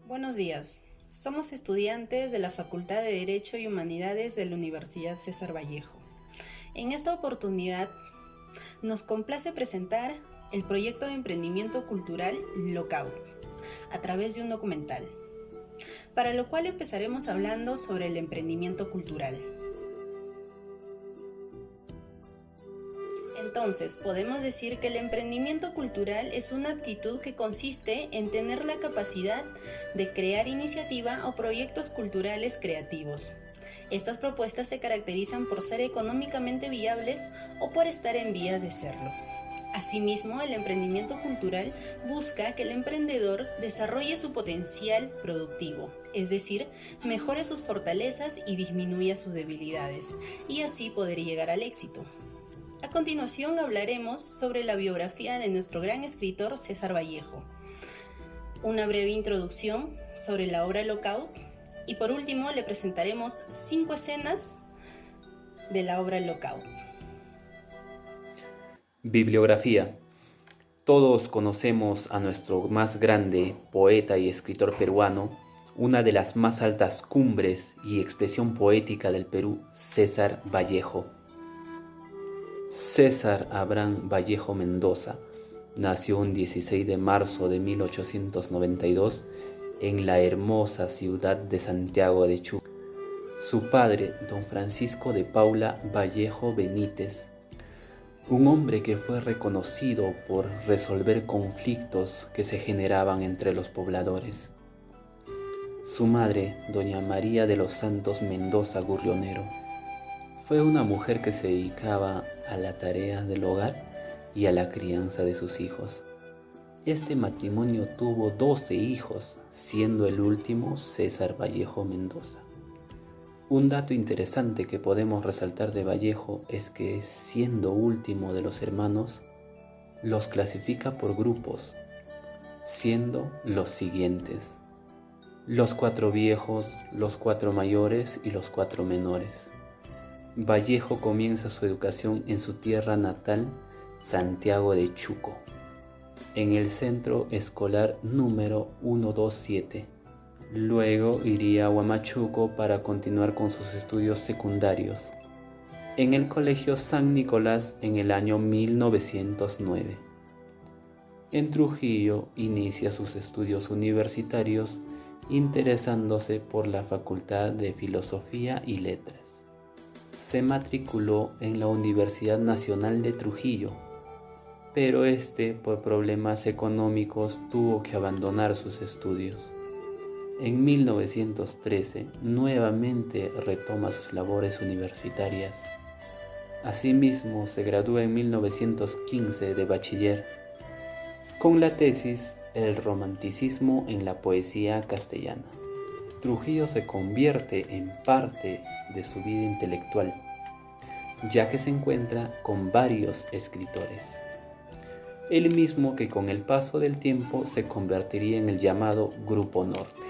Buenos días, somos estudiantes de la Facultad de Derecho y Humanidades de la Universidad César Vallejo. En esta oportunidad nos complace presentar el proyecto de emprendimiento cultural Lockout a través de un documental, para lo cual empezaremos hablando sobre el emprendimiento cultural. Entonces, podemos decir que el emprendimiento cultural es una actitud que consiste en tener la capacidad de crear iniciativa o proyectos culturales creativos. Estas propuestas se caracterizan por ser económicamente viables o por estar en vías de serlo. Asimismo, el emprendimiento cultural busca que el emprendedor desarrolle su potencial productivo, es decir, mejore sus fortalezas y disminuya sus debilidades, y así poder llegar al éxito. A continuación hablaremos sobre la biografía de nuestro gran escritor César Vallejo, una breve introducción sobre la obra Lockout y por último le presentaremos 5 escenas de la obra Lockout. Bibliografía. Todos conocemos a nuestro más grande poeta y escritor peruano, una de las más altas cumbres y expresión poética del Perú, César Vallejo. César Abraham Vallejo Mendoza nació un 16 de marzo de 1892 en la hermosa ciudad de Santiago de Chuco. Su padre, don Francisco de Paula Vallejo Benítez, un hombre que fue reconocido por resolver conflictos que se generaban entre los pobladores. Su madre, doña María de los Santos Mendoza Gurrionero, fue una mujer que se dedicaba a la tarea del hogar y a la crianza de sus hijos. Este matrimonio tuvo 12 hijos, siendo el último César Vallejo Mendoza. Un dato interesante que podemos resaltar de Vallejo es que, siendo último de los hermanos, los clasifica por grupos, siendo los siguientes: los 4 viejos, los 4 mayores y los 4 menores. Vallejo comienza su educación en su tierra natal, Santiago de Chuco, en el centro escolar número 127. Luego iría a Huamachuco para continuar con sus estudios secundarios, en el Colegio San Nicolás en el año 1909. En Trujillo inicia sus estudios universitarios, interesándose por la Facultad de Filosofía y Letras. Se matriculó en la Universidad Nacional de Trujillo, pero por problemas económicos tuvo que abandonar sus estudios. En 1913 nuevamente retoma sus labores universitarias. Asimismo, se gradúa en 1915 de bachiller con la tesis El romanticismo en la poesía castellana. Trujillo se convierte en parte de su vida intelectual, ya que se encuentra con varios escritores. El mismo que con el paso del tiempo se convertiría en el llamado Grupo Norte.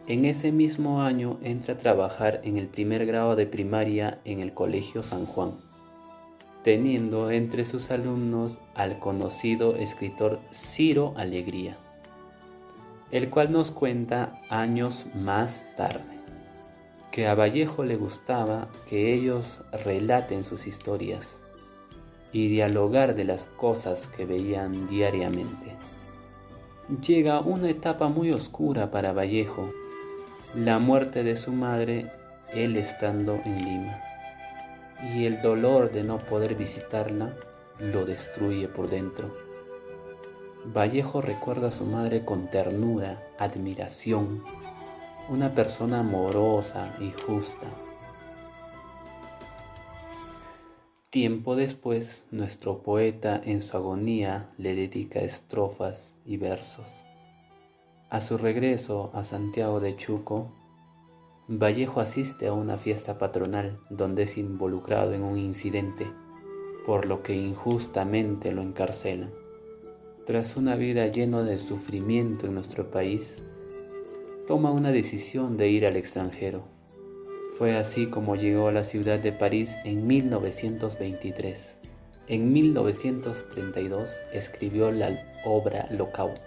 En ese mismo año entra a trabajar en el primer grado de primaria en el Colegio San Juan, teniendo entre sus alumnos al conocido escritor Ciro Alegría, el cual nos cuenta años más tarde que a Vallejo le gustaba que ellos relaten sus historias y dialogar de las cosas que veían diariamente. Llega una etapa muy oscura para Vallejo, la muerte de su madre, él estando en Lima, y el dolor de no poder visitarla lo destruye por dentro. Vallejo recuerda a su madre con ternura, admiración, una persona amorosa y justa. Tiempo después, nuestro poeta en su agonía le dedica estrofas y versos. A su regreso a Santiago de Chuco, Vallejo asiste a una fiesta patronal donde es involucrado en un incidente, por lo que injustamente lo encarcelan. Tras una vida llena de sufrimiento en nuestro país, toma una decisión de ir al extranjero. Fue así como llegó a la ciudad de París en 1923. En 1932 escribió la obra Lockout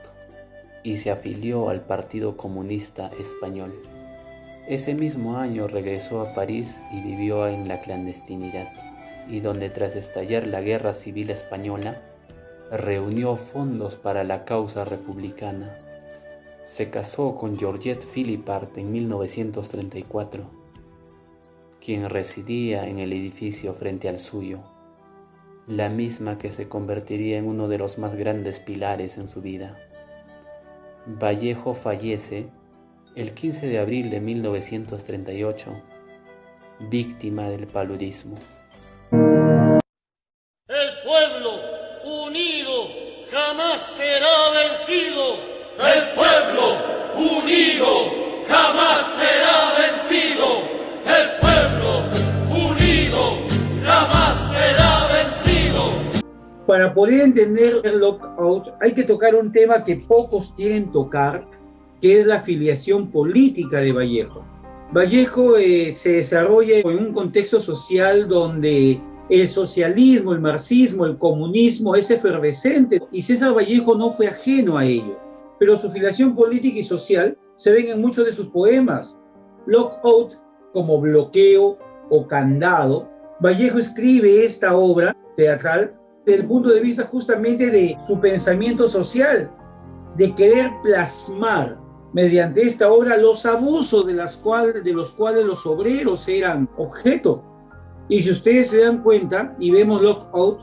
y se afilió al Partido Comunista Español. Ese mismo año regresó a París y vivió en la clandestinidad, y donde tras estallar la Guerra Civil Española, reunió fondos para la causa republicana. Se casó con Georgette Philippart en 1934, quien residía en el edificio frente al suyo, la misma que se convertiría en uno de los más grandes pilares en su vida. Vallejo fallece el 15 de abril de 1938, víctima del paludismo. El pueblo unido jamás será vencido. El pueblo unido jamás será vencido. El pueblo unido jamás será vencido. Para poder entender el lockout hay que tocar un tema que pocos quieren tocar, que es la afiliación política de Vallejo. Vallejo se desarrolla en un contexto social donde el socialismo, el marxismo, el comunismo es efervescente, y César Vallejo no fue ajeno a ello. Pero su afiliación política y social se ven en muchos de sus poemas. Lockout como bloqueo o candado. Vallejo escribe esta obra teatral desde el punto de vista justamente de su pensamiento social, de querer plasmar mediante esta obra los abusos de los cuales los obreros eran objeto. Y si ustedes se dan cuenta y vemos Lockout,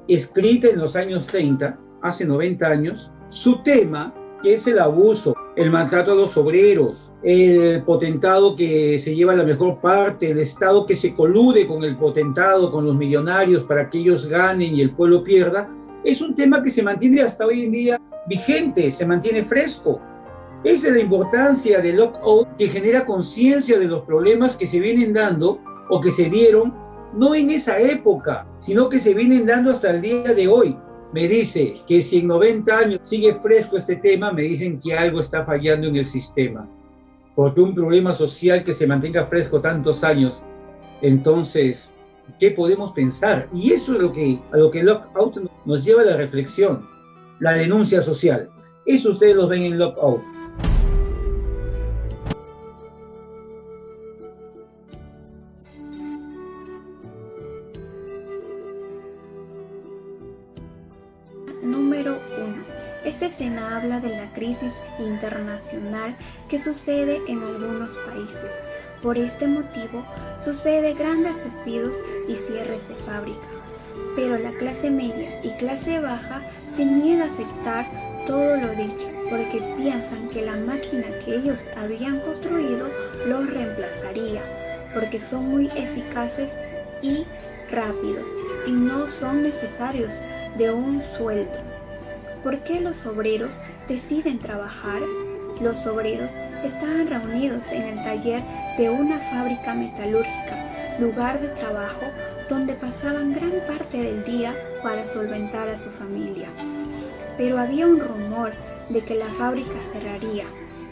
escrita en los años 30, hace 90 años, su tema, que es el abuso, el maltrato a los obreros, el potentado que se lleva la mejor parte, el Estado que se colude con el potentado, con los millonarios para que ellos ganen y el pueblo pierda, es un tema que se mantiene hasta hoy en día vigente, se mantiene fresco. Esa es la importancia del Lockout, que genera conciencia de los problemas que se vienen dando o que se dieron, no en esa época, sino que se vienen dando hasta el día de hoy. Me dice que si en 90 años sigue fresco este tema, me dicen que algo está fallando en el sistema. Porque un problema social que se mantenga fresco tantos años, entonces, ¿qué podemos pensar? Y eso es a lo que Lockout nos lleva a la reflexión, la denuncia social. Eso ustedes lo ven en Lockout. Número 1. Esta escena habla de la crisis internacional que sucede en algunos países. Por este motivo, sucede grandes despidos y cierres de fábrica. Pero la clase media y clase baja se niega a aceptar todo lo dicho, porque piensan que la máquina que ellos habían construido los reemplazaría, porque son muy eficaces y rápidos y no son necesarios de un sueldo. ¿Por qué los obreros deciden trabajar? Los obreros estaban reunidos en el taller de una fábrica metalúrgica, lugar de trabajo donde pasaban gran parte del día para solventar a su familia. Pero había un rumor de que la fábrica cerraría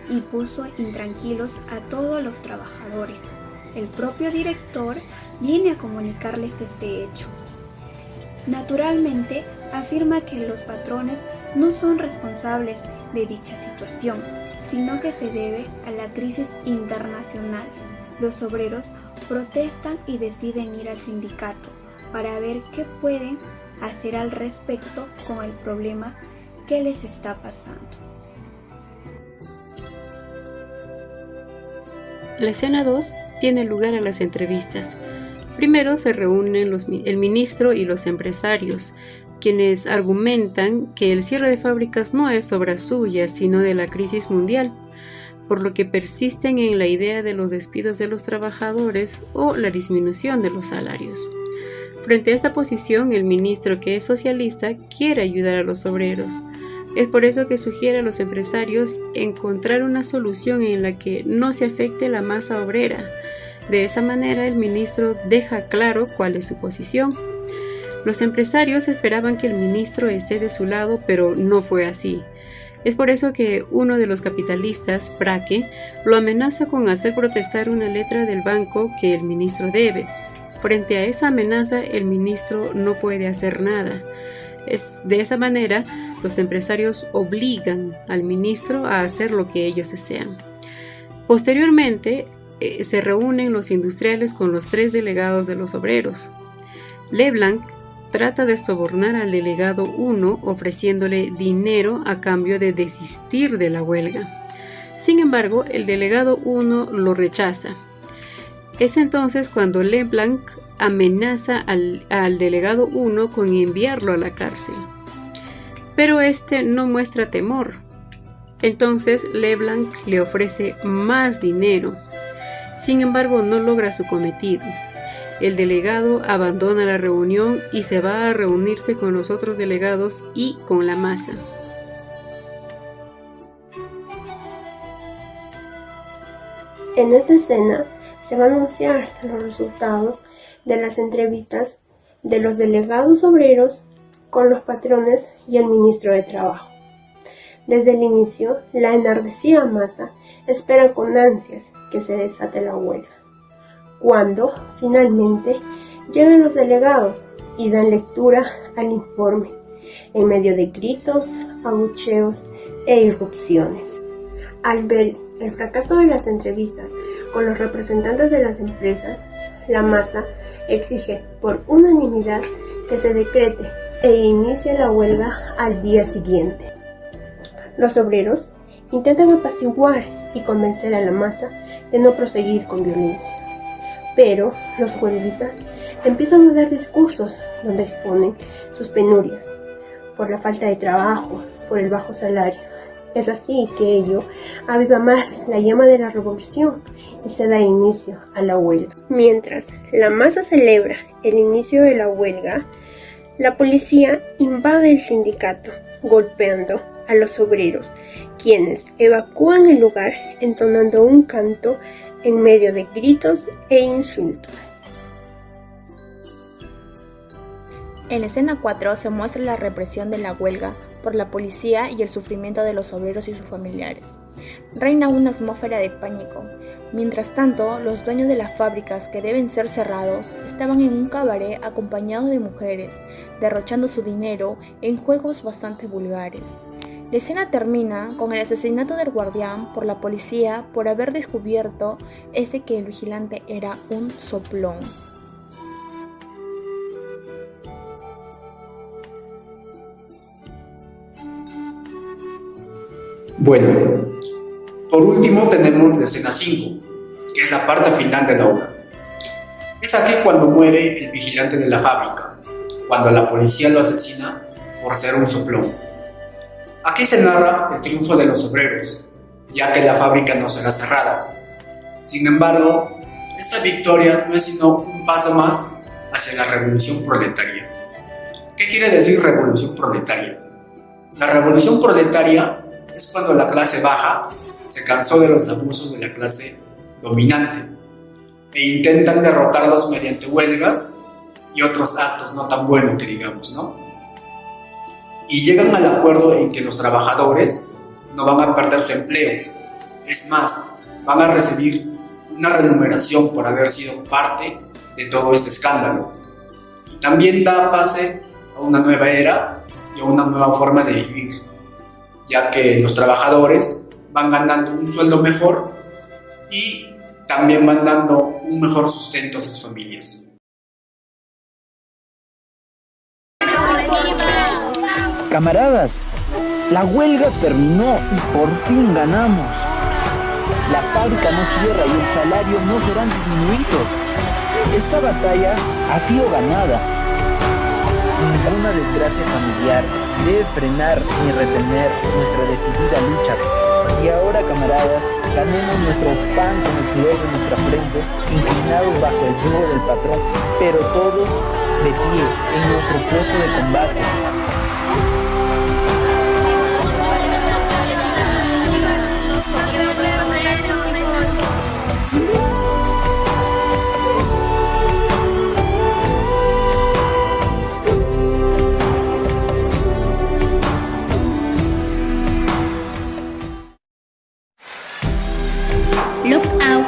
y puso intranquilos a todos los trabajadores. El propio director viene a comunicarles este hecho. Naturalmente, afirma que los patrones no son responsables de dicha situación, sino que se debe a la crisis internacional. Los obreros protestan y deciden ir al sindicato para ver qué pueden hacer al respecto con el problema que les está pasando. La escena 2 tiene lugar a las entrevistas. Primero se reúnen el ministro y los empresarios, quienes argumentan que el cierre de fábricas no es obra suya, sino de la crisis mundial, por lo que persisten en la idea de los despidos de los trabajadores o la disminución de los salarios. Frente a esta posición, el ministro, que es socialista, quiere ayudar a los obreros. Es por eso que sugiere a los empresarios encontrar una solución en la que no se afecte la masa obrera. De esa manera, el ministro deja claro cuál es su posición. Los empresarios esperaban que el ministro esté de su lado, pero no fue así. Es por eso que uno de los capitalistas, Braque, lo amenaza con hacer protestar una letra del banco que el ministro debe. Frente a esa amenaza, el ministro no puede hacer nada. De esa manera, los empresarios obligan al ministro a hacer lo que ellos desean. Posteriormente, se reúnen los industriales con los 3 delegados de los obreros. Leblanc trata de sobornar al delegado 1 ofreciéndole dinero a cambio de desistir de la huelga. Sin embargo, el delegado 1 lo rechaza. Es entonces cuando Leblanc amenaza al delegado 1 con enviarlo a la cárcel. Pero este no muestra temor. Entonces Leblanc le ofrece más dinero. Sin embargo, no logra su cometido. El delegado abandona la reunión y se va a reunirse con los otros delegados y con la masa. En esta escena se va a anunciar los resultados de las entrevistas de los delegados obreros con los patrones y el ministro de Trabajo. Desde el inicio, la enardecida masa espera con ansias que se desate la huelga. Cuando, finalmente, llegan los delegados y dan lectura al informe, en medio de gritos, abucheos e irrupciones. Al ver el fracaso de las entrevistas con los representantes de las empresas, la masa exige por unanimidad que se decrete e inicie la huelga al día siguiente. Los obreros intentan apaciguar y convencer a la masa de no proseguir con violencia. Pero los huelguistas empiezan a dar discursos donde exponen sus penurias, por la falta de trabajo, por el bajo salario. Es así que ello aviva más la llama de la revolución y se da inicio a la huelga. Mientras la masa celebra el inicio de la huelga, la policía invade el sindicato, golpeando a los obreros, quienes evacúan el lugar entonando un canto en medio de gritos e insultos. En la escena 4 se muestra la represión de la huelga por la policía y el sufrimiento de los obreros y sus familiares. Reina una atmósfera de pánico. Mientras tanto, los dueños de las fábricas que deben ser cerrados estaban en un cabaret acompañados de mujeres, derrochando su dinero en juegos bastante vulgares. La escena termina con el asesinato del guardián por la policía por haber descubierto que el vigilante era un soplón. Bueno, por último tenemos la escena 5, que es la parte final de la obra. Es aquí cuando muere el vigilante de la fábrica, cuando la policía lo asesina por ser un soplón. Aquí se narra el triunfo de los obreros, ya que la fábrica no será cerrada. Sin embargo, esta victoria no es sino un paso más hacia la revolución proletaria. ¿Qué quiere decir revolución proletaria? La revolución proletaria es cuando la clase baja se cansó de los abusos de la clase dominante e intentan derrotarlos mediante huelgas y otros actos no tan buenos que digamos, ¿no? Y llegan al acuerdo en que los trabajadores no van a perder su empleo. Es más, van a recibir una remuneración por haber sido parte de todo este escándalo. Y también da pase a una nueva era y a una nueva forma de vivir, ya que los trabajadores van ganando un sueldo mejor y también van dando un mejor sustento a sus familias. Camaradas, la huelga terminó y por fin ganamos. La fábrica no cierra y el salario no serán disminuidos. Esta batalla ha sido ganada. Ninguna desgracia familiar debe frenar ni retener nuestra decidida lucha. Y ahora, camaradas, ganemos nuestro pan con el sudor de nuestra frente, inclinados bajo el yugo del patrón, pero todos de pie en nuestro puesto de combate. Lockout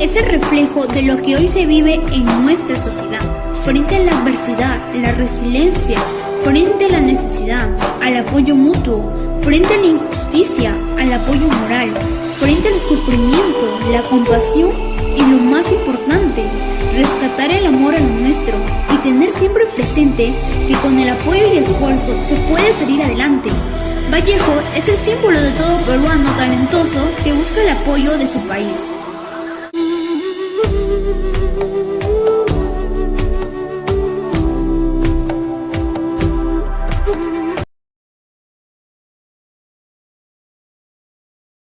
es el reflejo de lo que hoy se vive en nuestra sociedad. Frente a la adversidad, la resiliencia, frente a la necesidad, al apoyo mutuo, frente a la injusticia, al apoyo moral, frente al sufrimiento, la compasión y lo más importante, rescatar el amor a lo nuestro y tener siempre presente que con el apoyo y esfuerzo se puede salir adelante. Vallejo es el símbolo de todo peruano talentoso que busca el apoyo de su país.